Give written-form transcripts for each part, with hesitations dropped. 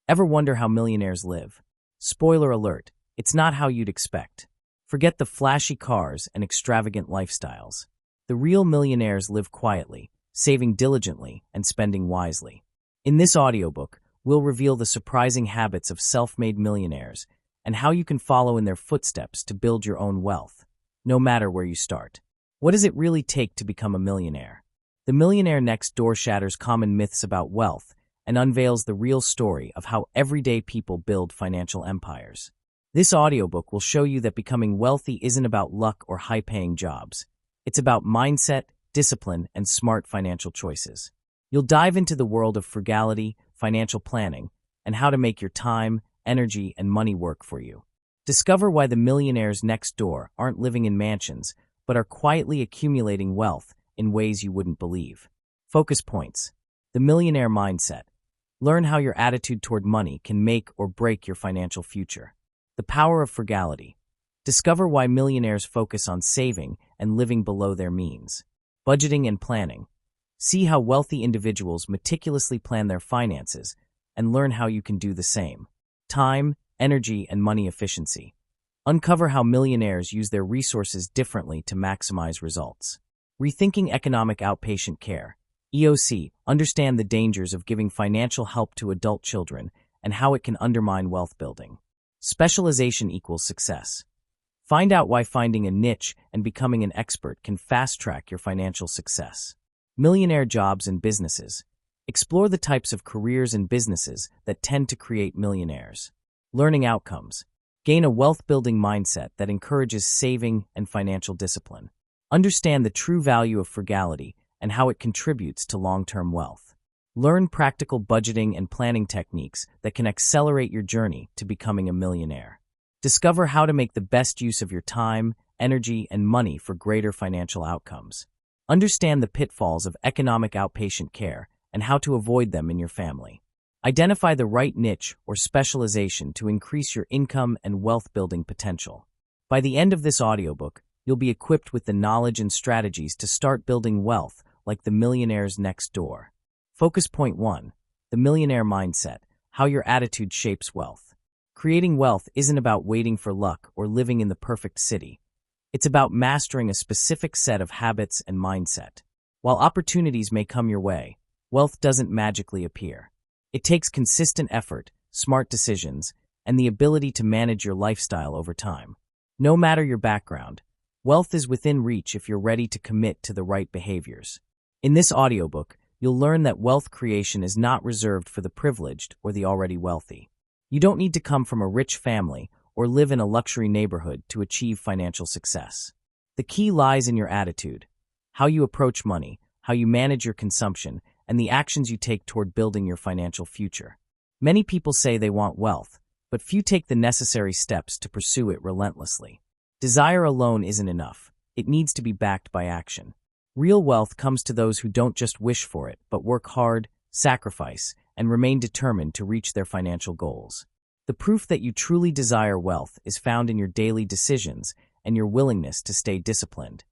Ever wonder how millionaires live? Spoiler alert, it's not how you'd expect. Forget the flashy cars and extravagant lifestyles. The real millionaires live quietly, saving diligently and spending wisely. In this audiobook, we'll reveal the surprising habits of self-made millionaires and how you can follow in their footsteps to build your own wealth, no matter where you start. What does it really take to become a millionaire? The Millionaire Next Door shatters common myths about wealth and unveils the real story of how everyday people build financial empires. This audiobook will show you that becoming wealthy isn't about luck or high-paying jobs. It's about mindset, discipline, and smart financial choices. You'll dive into the world of frugality, financial planning, and how to make your time, energy, and money work for you. Discover why the millionaires next door aren't living in mansions, but are quietly accumulating wealth in ways you wouldn't believe. Focus points. The millionaire mindset. Learn how your attitude toward money can make or break your financial future. The power of frugality. Discover why millionaires focus on saving and living below their means. Budgeting and planning. See how wealthy individuals meticulously plan their finances and learn how you can do the same. Time, energy, and money efficiency. Uncover how millionaires use their resources differently to maximize results. Rethinking economic outpatient care. EOC, understand the dangers of giving financial help to adult children and how it can undermine wealth building. Specialization equals success. Find out why finding a niche and becoming an expert can fast-track your financial success. Millionaire jobs and businesses. Explore the types of careers and businesses that tend to create millionaires. Learning outcomes. Gain a wealth-building mindset that encourages saving and financial discipline. Understand the true value of frugality and how it contributes to long-term wealth. Learn practical budgeting and planning techniques that can accelerate your journey to becoming a millionaire. Discover how to make the best use of your time, energy, and money for greater financial outcomes. Understand the pitfalls of economic outpatient care and how to avoid them in your family. Identify the right niche or specialization to increase your income and wealth-building potential. By the end of this audiobook, you'll be equipped with the knowledge and strategies to start building wealth like the millionaires next door. Focus point 1. The millionaire mindset, how your attitude shapes wealth. Creating wealth isn't about waiting for luck or living in the perfect city. It's about mastering a specific set of habits and mindset. While opportunities may come your way, wealth doesn't magically appear. It takes consistent effort, smart decisions, and the ability to manage your lifestyle over time. No matter your background, wealth is within reach if you're ready to commit to the right behaviors. In this audiobook, you'll learn that wealth creation is not reserved for the privileged or the already wealthy. You don't need to come from a rich family or live in a luxury neighborhood to achieve financial success. The key lies in your attitude, how you approach money, how you manage your consumption, and the actions you take toward building your financial future. Many people say they want wealth, but few take the necessary steps to pursue it relentlessly. Desire alone isn't enough. It needs to be backed by action. Real wealth comes to those who don't just wish for it, but work hard, sacrifice, and remain determined to reach their financial goals. The proof that you truly desire wealth is found in your daily decisions and your willingness to stay disciplined,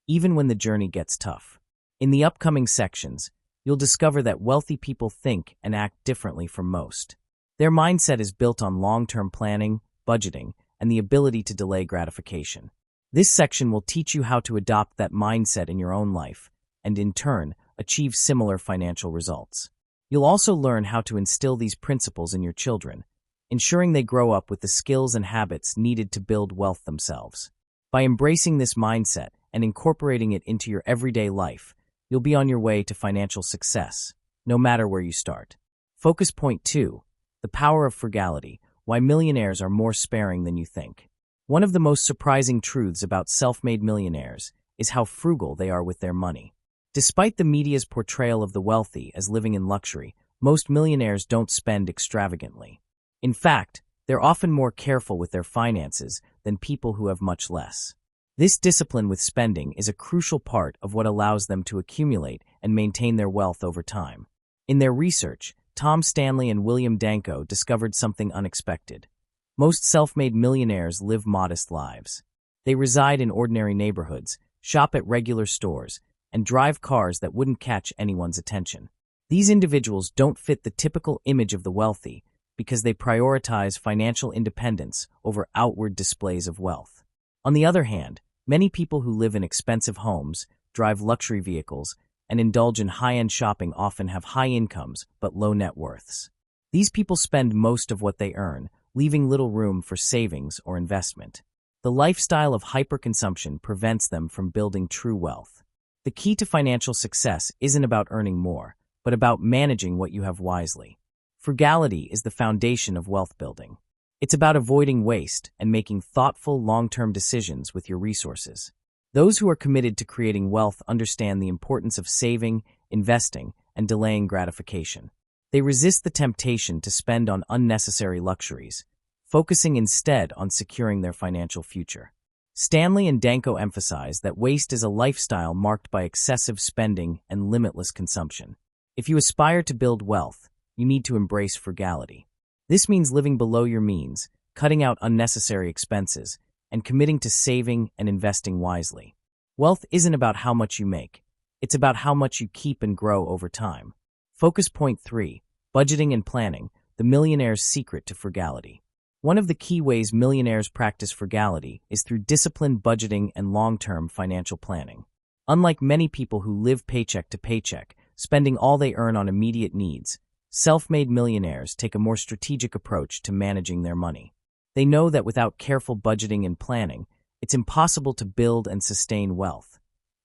even when the journey gets tough. In the upcoming sections, you'll discover that wealthy people think and act differently from most. Their mindset is built on long-term planning, budgeting, and the ability to delay gratification. This section will teach you how to adopt that mindset in your own life, and in turn, achieve similar financial results. You'll also learn how to instill these principles in your children, ensuring they grow up with the skills and habits needed to build wealth themselves. By embracing this mindset and incorporating it into your everyday life, you'll be on your way to financial success, no matter where you start. Focus point 2. The power of frugality, why millionaires are more sparing than you think. One of the most surprising truths about self-made millionaires is how frugal they are with their money. Despite the media's portrayal of the wealthy as living in luxury, most millionaires don't spend extravagantly. In fact, they're often more careful with their finances than people who have much less. This discipline with spending is a crucial part of what allows them to accumulate and maintain their wealth over time. In their research, Tom Stanley and William Danko discovered something unexpected. Most self-made millionaires live modest lives. They reside in ordinary neighborhoods, shop at regular stores, and drive cars that wouldn't catch anyone's attention. These individuals don't fit the typical image of the wealthy because they prioritize financial independence over outward displays of wealth. On the other hand, many people who live in expensive homes, drive luxury vehicles, and indulge in high-end shopping often have high incomes but low net worths. These people spend most of what they earn, leaving little room for savings or investment. The lifestyle of hyperconsumption prevents them from building true wealth. The key to financial success isn't about earning more, but about managing what you have wisely. Frugality is the foundation of wealth building. It's about avoiding waste and making thoughtful, long-term decisions with your resources. Those who are committed to creating wealth understand the importance of saving, investing, and delaying gratification. They resist the temptation to spend on unnecessary luxuries, focusing instead on securing their financial future. Stanley and Danko emphasize that waste is a lifestyle marked by excessive spending and limitless consumption. If you aspire to build wealth, you need to embrace frugality. This means living below your means, cutting out unnecessary expenses, and committing to saving and investing wisely. Wealth isn't about how much you make. It's about how much you keep and grow over time. Focus point 3, budgeting and planning, the millionaire's secret to frugality. One of the key ways millionaires practice frugality is through disciplined budgeting and long-term financial planning. Unlike many people who live paycheck to paycheck, spending all they earn on immediate needs, self-made millionaires take a more strategic approach to managing their money. They know that without careful budgeting and planning, it's impossible to build and sustain wealth,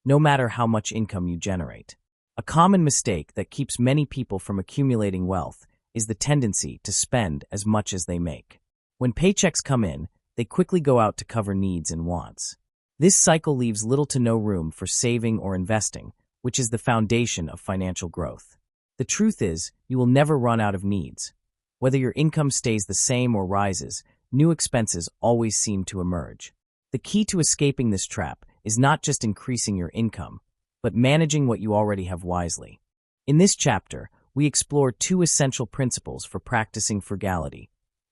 no matter how much income you generate. A common mistake that keeps many people from accumulating wealth is the tendency to spend as much as they make. When paychecks come in, they quickly go out to cover needs and wants. This cycle leaves little to no room for saving or investing, which is the foundation of financial growth. The truth is, you will never run out of needs. Whether your income stays the same or rises, new expenses always seem to emerge. The key to escaping this trap is not just increasing your income, but managing what you already have wisely. In this chapter, we explore 2 essential principles for practicing frugality: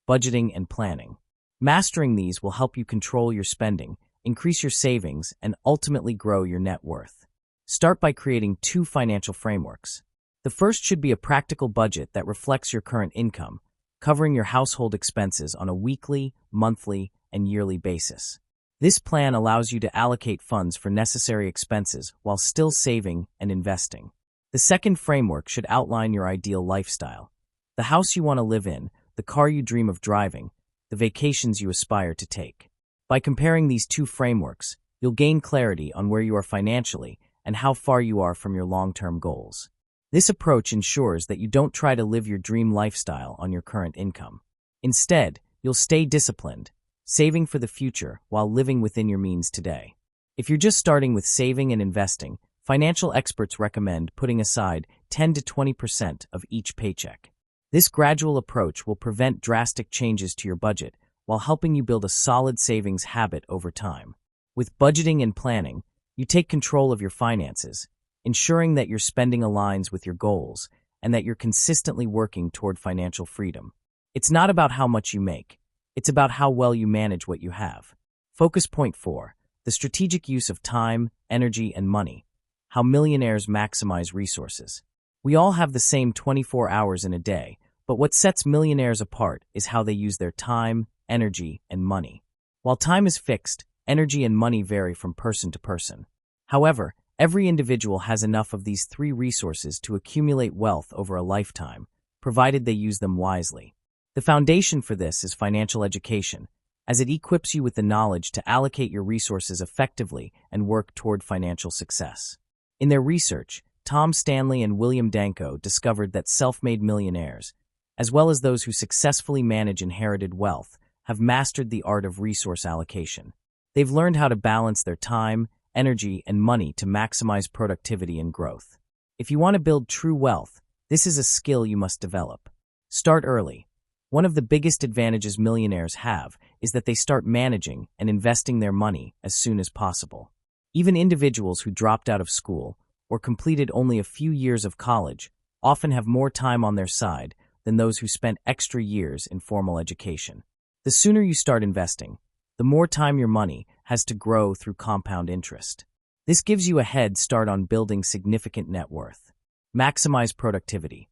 budgeting and planning. Mastering these will help you control your spending, increase your savings, and ultimately grow your net worth. Start by creating 2 financial frameworks. The first should be a practical budget that reflects your current income, covering your household expenses on a weekly, monthly, and yearly basis. This plan allows you to allocate funds for necessary expenses while still saving and investing. The second framework should outline your ideal lifestyle: the house you want to live in, the car you dream of driving, the vacations you aspire to take. By comparing these 2 frameworks, you'll gain clarity on where you are financially and how far you are from your long-term goals. This approach ensures that you don't try to live your dream lifestyle on your current income. Instead, you'll stay disciplined, saving for the future while living within your means today. If you're just starting with saving and investing, financial experts recommend putting aside 10 to 20% of each paycheck. This gradual approach will prevent drastic changes to your budget while helping you build a solid savings habit over time. With budgeting and planning, you take control of your finances, ensuring that your spending aligns with your goals and that you're consistently working toward financial freedom. It's not about how much you make. It's about how well you manage what you have. Focus point 4, the strategic use of time, energy, and money. How millionaires maximize resources. We all have the same 24 hours in a day, but what sets millionaires apart is how they use their time, energy, and money. While time is fixed, energy and money vary from person to person. However, every individual has enough of these 3 resources to accumulate wealth over a lifetime, provided they use them wisely. The foundation for this is financial education, as it equips you with the knowledge to allocate your resources effectively and work toward financial success. In their research, Tom Stanley and William Danko discovered that self-made millionaires, as well as those who successfully manage inherited wealth, have mastered the art of resource allocation. They've learned how to balance their time, energy, and money to maximize productivity and growth. If you want to build true wealth, this is a skill you must develop. Start early. One of the biggest advantages millionaires have is that they start managing and investing their money as soon as possible. Even individuals who dropped out of school or completed only a few years of college often have more time on their side than those who spent extra years in formal education. The sooner you start investing, the more time your money has to grow through compound interest. This gives you a head start on building significant net worth. Maximize productivity.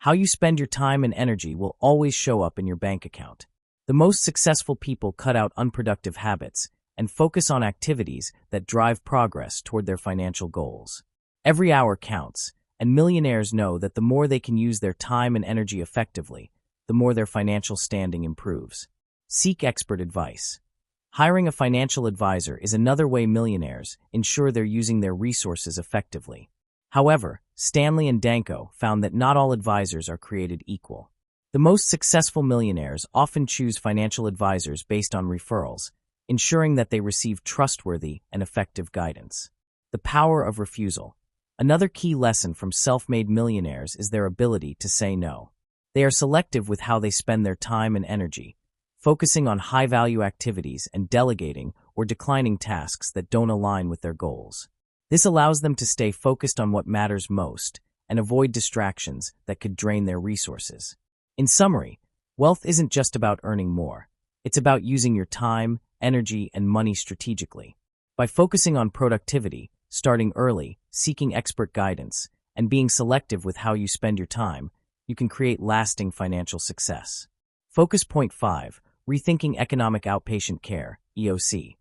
How you spend your time and energy will always show up in your bank account. The most successful people cut out unproductive habits and focus on activities that drive progress toward their financial goals. Every hour counts, and millionaires know that the more they can use their time and energy effectively, the more their financial standing improves. Seek expert advice. Hiring a financial advisor is another way millionaires ensure they're using their resources effectively. However, Stanley and Danko found that not all advisors are created equal. The most successful millionaires often choose financial advisors based on referrals, ensuring that they receive trustworthy and effective guidance. The power of refusal. Another key lesson from self-made millionaires is their ability to say no. They are selective with how they spend their time and energy, focusing on high-value activities and delegating or declining tasks that don't align with their goals. This allows them to stay focused on what matters most and avoid distractions that could drain their resources. In summary, wealth isn't just about earning more. It's about using your time, energy, and money strategically. By focusing on productivity, starting early, seeking expert guidance, and being selective with how you spend your time, you can create lasting financial success. Focus point 5, Rethinking Economic Outpatient Care, EOC.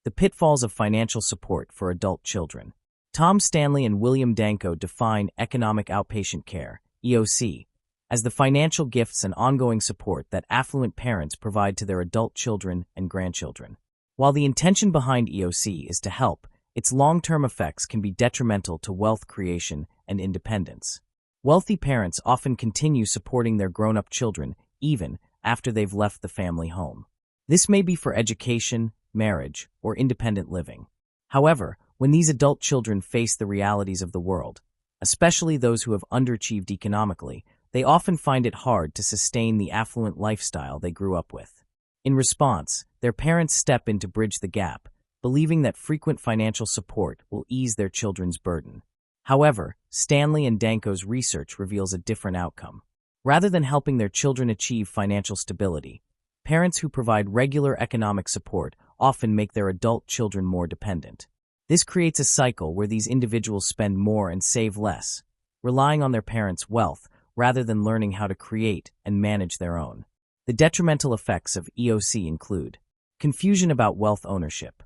The pitfalls of financial support for adult children. Tom Stanley and William Danko define economic outpatient care, EOC, as the financial gifts and ongoing support that affluent parents provide to their adult children and grandchildren. While the intention behind EOC is to help, its long-term effects can be detrimental to wealth creation and independence. Wealthy parents often continue supporting their grown-up children even after they've left the family home. This may be for education, marriage, or independent living. However, when these adult children face the realities of the world, especially those who have underachieved economically, they often find it hard to sustain the affluent lifestyle they grew up with. In response, their parents step in to bridge the gap, believing that frequent financial support will ease their children's burden. However, Stanley and Danko's research reveals a different outcome. Rather than helping their children achieve financial stability, parents who provide regular economic support often make their adult children more dependent. This creates a cycle where these individuals spend more and save less, relying on their parents' wealth rather than learning how to create and manage their own. The detrimental effects of EOC include confusion about wealth ownership.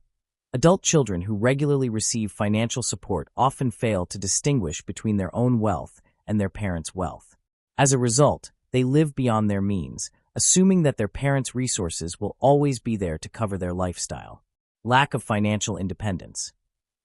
Adult children who regularly receive financial support often fail to distinguish between their own wealth and their parents' wealth. As a result, they live beyond their means, assuming that their parents' resources will always be there to cover their lifestyle. Lack of financial independence.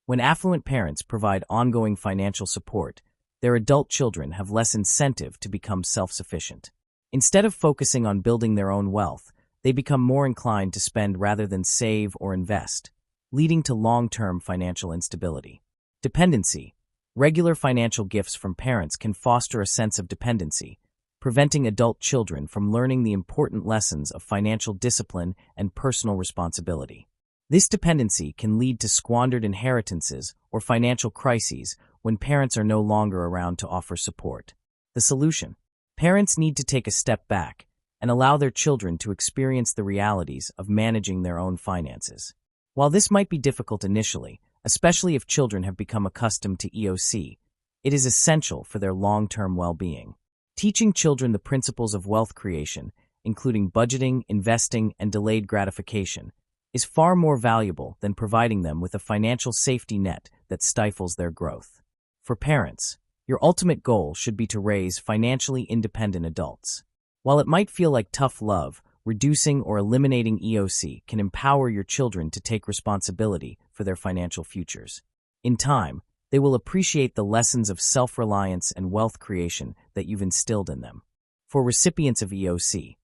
When affluent parents provide ongoing financial support, their adult children have less incentive to become self-sufficient. Instead of focusing on building their own wealth, they become more inclined to spend rather than save or invest, leading to long-term financial instability. Dependency. Regular financial gifts from parents can foster a sense of dependency, preventing adult children from learning the important lessons of financial discipline and personal responsibility. This dependency can lead to squandered inheritances or financial crises when parents are no longer around to offer support. The solution: parents need to take a step back and allow their children to experience the realities of managing their own finances. While this might be difficult initially, especially if children have become accustomed to EOC, it is essential for their long-term well-being. Teaching children the principles of wealth creation, including budgeting, investing, and delayed gratification, is far more valuable than providing them with a financial safety net that stifles their growth. For parents, your ultimate goal should be to raise financially independent adults. While it might feel like tough love, reducing or eliminating EOC can empower your children to take responsibility for their financial futures. In time, they will appreciate the lessons of self-reliance and wealth creation that you've instilled in them. For recipients of EOC,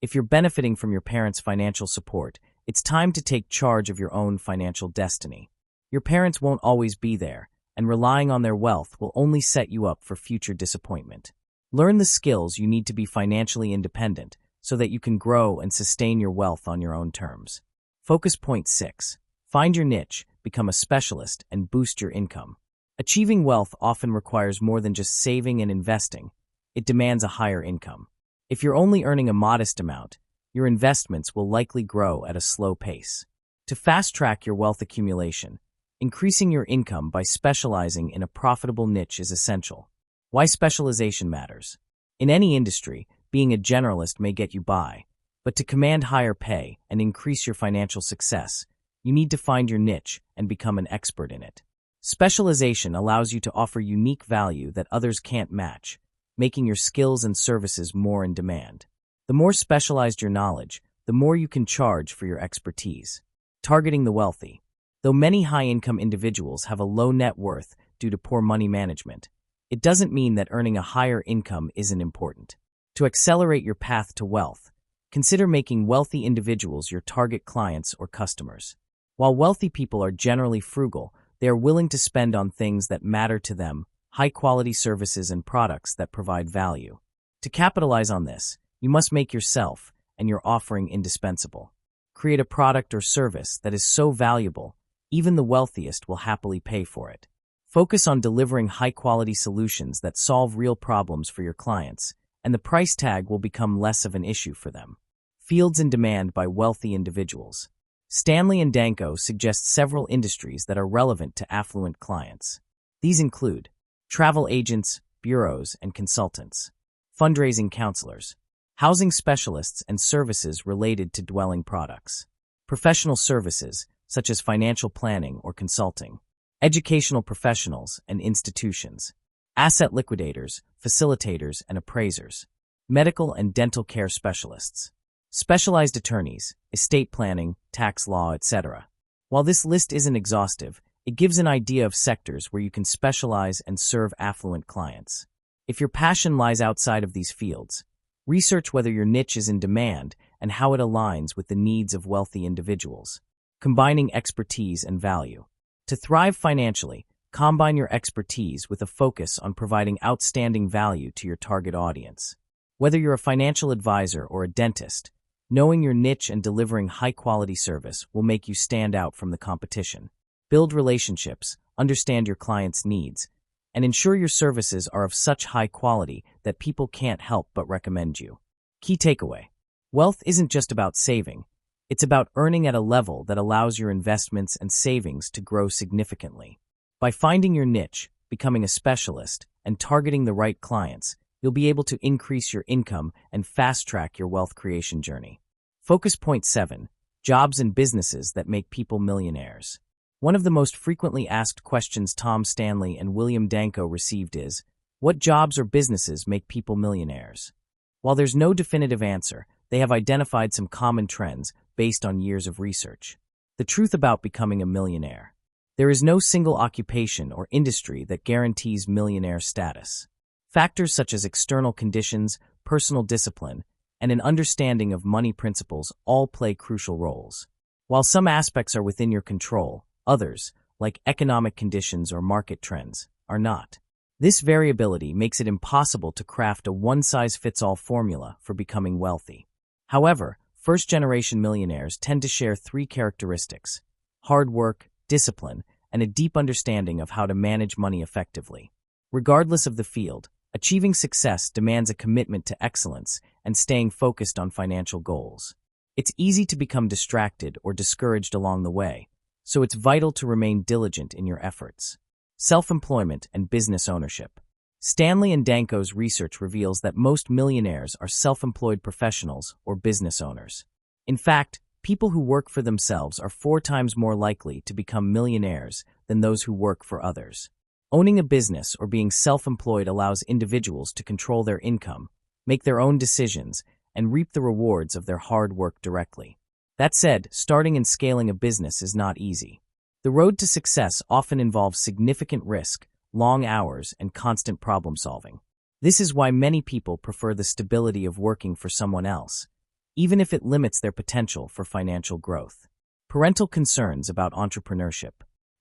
if you're benefiting from your parents' financial support, it's time to take charge of your own financial destiny. Your parents won't always be there, and relying on their wealth will only set you up for future disappointment. Learn the skills you need to be financially independent so that you can grow and sustain your wealth on your own terms. Focus point 6. Find your niche, become a specialist, and boost your income. Achieving wealth often requires more than just saving and investing. It demands a higher income. If you're only earning a modest amount, your investments will likely grow at a slow pace. To fast-track your wealth accumulation, increasing your income by specializing in a profitable niche is essential. Why specialization matters. In any industry, being a generalist may get you by, but to command higher pay and increase your financial success, you need to find your niche and become an expert in it. Specialization allows you to offer unique value that others can't match, making your skills and services more in demand. The more specialized your knowledge, the more you can charge for your expertise. Targeting the wealthy. Though many high-income individuals have a low net worth due to poor money management, it doesn't mean that earning a higher income isn't important. To accelerate your path to wealth, consider making wealthy individuals your target clients or customers. While wealthy people are generally frugal, they are willing to spend on things that matter to them, high-quality services and products that provide value. To capitalize on this, you must make yourself and your offering indispensable. Create a product or service that is so valuable, even the wealthiest will happily pay for it. Focus on delivering high-quality solutions that solve real problems for your clients, and the price tag will become less of an issue for them. Fields in demand by wealthy individuals. Stanley and Danko suggest several industries that are relevant to affluent clients. These include travel agents, bureaus, and consultants, fundraising counselors, housing specialists and services related to dwelling products, professional services such as financial planning or consulting, educational professionals and institutions, asset liquidators, facilitators, and appraisers, medical and dental care specialists, specialized attorneys, estate planning, tax law, etc. While this list isn't exhaustive, it gives an idea of sectors where you can specialize and serve affluent clients. If your passion lies outside of these fields, research whether your niche is in demand and how it aligns with the needs of wealthy individuals. Combining expertise and value. To thrive financially, combine your expertise with a focus on providing outstanding value to your target audience. Whether you're a financial advisor or a dentist, knowing your niche and delivering high-quality service will make you stand out from the competition. Build relationships, understand your clients' needs, and ensure your services are of such high quality that people can't help but recommend you. Key takeaway. Wealth isn't just about saving. It's about earning at a level that allows your investments and savings to grow significantly. By finding your niche, becoming a specialist, and targeting the right clients, you'll be able to increase your income and fast-track your wealth creation journey. Focus point 7. Jobs and businesses that make people millionaires. One of the most frequently asked questions Tom Stanley and William Danko received is, what jobs or businesses make people millionaires? While there's no definitive answer, they have identified some common trends based on years of research. The truth about becoming a millionaire. There is no single occupation or industry that guarantees millionaire status. Factors such as external conditions, personal discipline, and an understanding of money principles all play crucial roles. While some aspects are within your control, others, like economic conditions or market trends, are not. This variability makes it impossible to craft a one-size-fits-all formula for becoming wealthy. However, first-generation millionaires tend to share 3 characteristics: hard work, discipline, and a deep understanding of how to manage money effectively. Regardless of the field, achieving success demands a commitment to excellence and staying focused on financial goals. It's easy to become distracted or discouraged along the way, so it's vital to remain diligent in your efforts. Self-employment and business ownership. Stanley and Danko's research reveals that most millionaires are self-employed professionals or business owners. In fact, people who work for themselves are 4 times more likely to become millionaires than those who work for others. Owning a business or being self-employed allows individuals to control their income, make their own decisions, and reap the rewards of their hard work directly. That said, starting and scaling a business is not easy. The road to success often involves significant risk, long hours, and constant problem-solving. This is why many people prefer the stability of working for someone else, even if it limits their potential for financial growth. Parental concerns about entrepreneurship.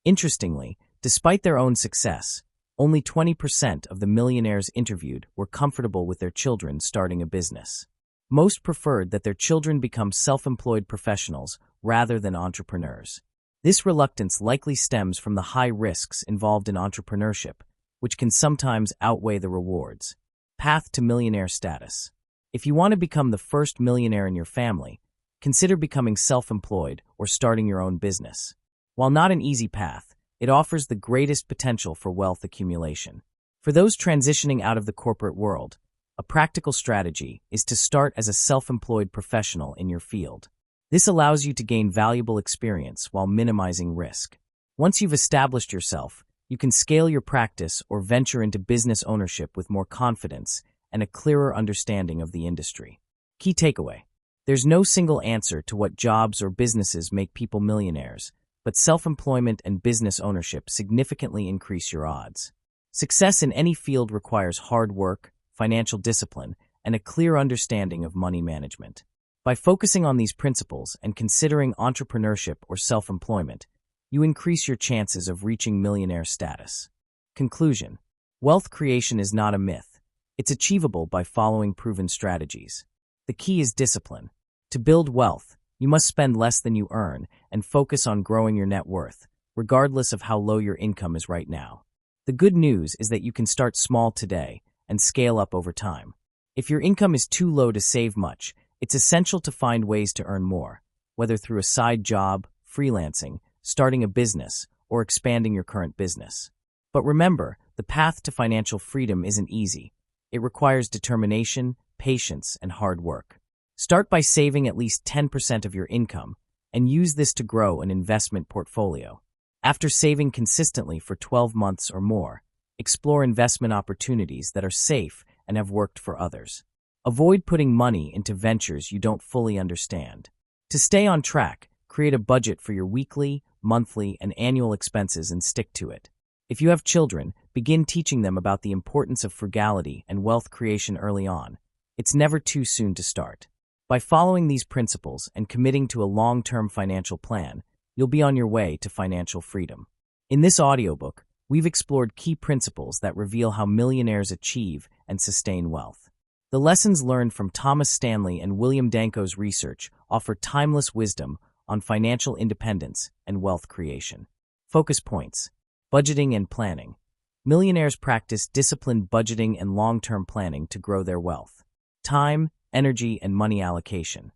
Interestingly, despite their own success, only 20% of the millionaires interviewed were comfortable with their children starting a business. Most preferred that their children become self-employed professionals rather than entrepreneurs. This reluctance likely stems from the high risks involved in entrepreneurship, which can sometimes outweigh the rewards. Path to millionaire status. If you want to become the first millionaire in your family, consider becoming self-employed or starting your own business. While not an easy path, it offers the greatest potential for wealth accumulation. For those transitioning out of the corporate world, A practical strategy is to start as a self-employed professional in your field. This allows you to gain valuable experience while minimizing risk. Once you've established yourself, you can scale your practice or venture into business ownership with more confidence and a clearer understanding of the industry. Key takeaway: there's no single answer to what jobs or businesses make people millionaires, but self-employment and business ownership significantly increase your odds. Success in any field requires hard work, financial discipline, and a clear understanding of money management. By focusing on these principles and considering entrepreneurship or self-employment, you increase your chances of reaching millionaire status. Conclusion: wealth creation is not a myth. It's achievable by following proven strategies. The key is discipline. To build wealth, you must spend less than you earn and focus on growing your net worth, regardless of how low your income is right now. The good news is that you can start small today and scale up over time. If your income is too low to save much, it's essential to find ways to earn more, whether through a side job, freelancing, starting a business, or expanding your current business. But remember, the path to financial freedom isn't easy. It requires determination, patience, and hard work. Start by saving at least 10% of your income and use this to grow an investment portfolio. After saving consistently for 12 months or more, explore investment opportunities that are safe and have worked for others. Avoid putting money into ventures you don't fully understand. To stay on track, create a budget for your weekly, monthly, and annual expenses and stick to it. If you have children, begin teaching them about the importance of frugality and wealth creation early on. It's never too soon to start. By following these principles and committing to a long-term financial plan, you'll be on your way to financial freedom. In this audiobook, we've explored key principles that reveal how millionaires achieve and sustain wealth. The lessons learned from Thomas Stanley and William Danko's research offer timeless wisdom on financial independence and wealth creation. Focus points: budgeting and planning. Millionaires practice disciplined budgeting and long-term planning to grow their wealth. Time, energy, and money allocation.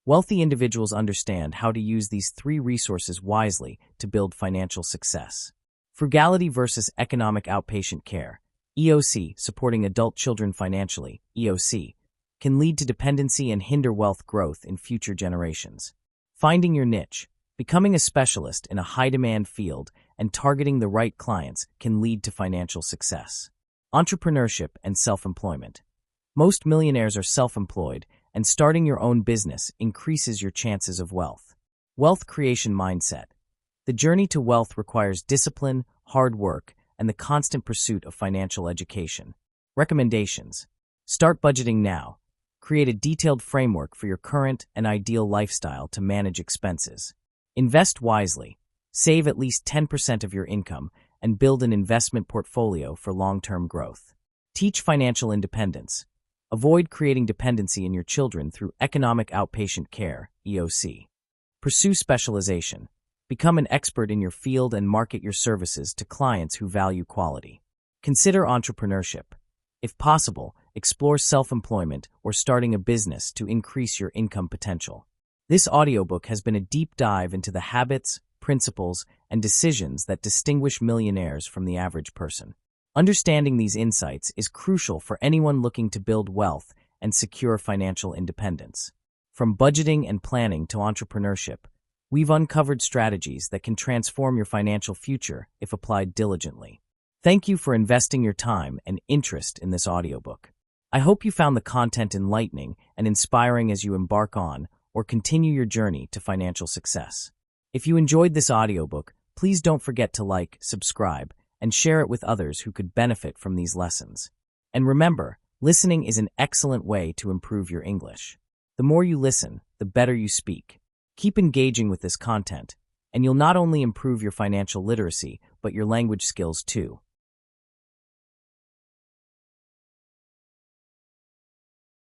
Wealthy individuals understand how to use these three resources wisely to build financial success. Frugality versus economic outpatient care. EOC, supporting adult children financially, EOC, can lead to dependency and hinder wealth growth in future generations. Finding your niche. Becoming a specialist in a high-demand field and targeting the right clients can lead to financial success. Entrepreneurship and self-employment. Most millionaires are self-employed, and starting your own business increases your chances of wealth. Wealth creation mindset. The journey to wealth requires discipline, hard work, and the constant pursuit of financial education. Recommendations: start budgeting now. Create a detailed framework for your current and ideal lifestyle to manage expenses. Invest wisely. Save at least 10% of your income and build an investment portfolio for long-term growth. Teach financial independence. Avoid creating dependency in your children through economic outpatient care, EOC. Pursue specialization. Become an expert in your field and market your services to clients who value quality. Consider entrepreneurship. If possible, explore self-employment or starting a business to increase your income potential. This audiobook has been a deep dive into the habits, principles, and decisions that distinguish millionaires from the average person. Understanding these insights is crucial for anyone looking to build wealth and secure financial independence. From budgeting and planning to entrepreneurship, we've uncovered strategies that can transform your financial future if applied diligently. Thank you for investing your time and interest in this audiobook. I hope you found the content enlightening and inspiring as you embark on or continue your journey to financial success. If you enjoyed this audiobook, please don't forget to like, subscribe, and share it with others who could benefit from these lessons. And remember, listening is an excellent way to improve your English. The more you listen, the better you speak. Keep engaging with this content, and you'll not only improve your financial literacy, but your language skills too.